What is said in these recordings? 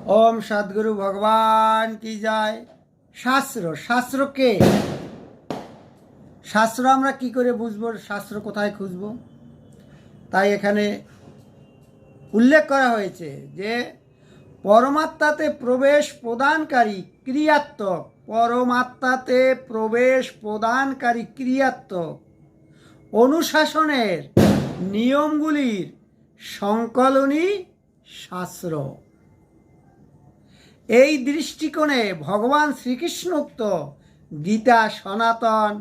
ओम सद्गुरु भगवान की जय। शास्त्र शास्त्र के শাস্ত্র আমরা কি করে বুঝবো, শাস্ত্র কোথায় খুঁজবো? তাই এখানে উল্লেখ করা হয়েছে যে পরমাত্মাতে প্রবেশ প্রদানকারী ক্রিয়াত্মক, পরমাত্মাতে প্রবেশ প্রদানকারী ক্রিয়াত্মক অনুশাসনের নিয়মগুলির সংকলনই শাস্ত্র। এই দৃষ্টিকোণে ভগবান শ্রীকৃষ্ণোক্ত গীতা সনাতন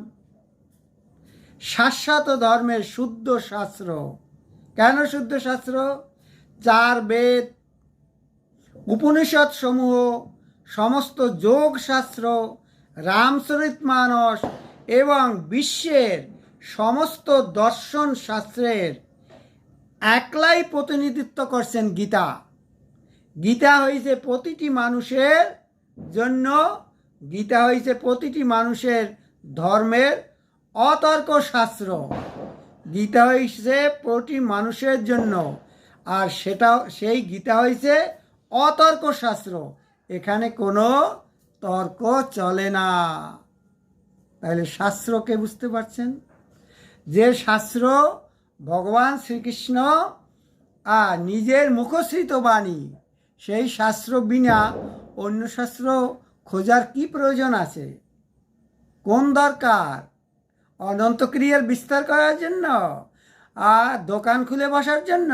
শাশ্বত ধর্মের শুদ্ধ শাস্ত্র। কেন শুদ্ধ শাস্ত্র? 4 বেদ, উপনিষদ সমূহ, সমস্ত যোগ শাস্ত্র, রামচরিতমানস এবং বিশ্বের সমস্ত দর্শন শাস্ত্রের একলাই প্রতিনিধিত্ব করছেন গীতা। গীতা হয়েছে প্রতিটি মানুষের জন্য, গীতা হয়েছে প্রতিটি মানুষের ধর্মের অতর্ক শাস্ত্র। গীতা হয়েছে প্রতি মানুষের জন্য, আর সেই গীতা হয়েছে অতর্ক শাস্ত্র। এখানে কোনো তর্ক চলে না। তাহলে শাস্ত্রকে বুঝতে পারছেন, যে শাস্ত্র ভগবান শ্রীকৃষ্ণ নিজের মুখশ্রিত বাণী, সেই শাস্ত্র বিনা অন্য শাস্ত্র খোঁজার কি প্রয়োজন আছে? কোন দরকার? অনন্ত ক্রিয়ার বিস্তার করার জন্য আর দোকান খুলে বসার জন্য?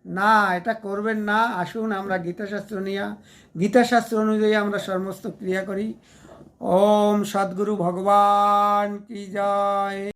না, এটা করবেন না। আসুন আমরা গীতাশাস্ত্র নিয়ে, গীতাশাস্ত্র অনুযায়ী আমরা সমস্ত ক্রিয়া করি। ওম সদ্গুরু ভগবান কি জয়।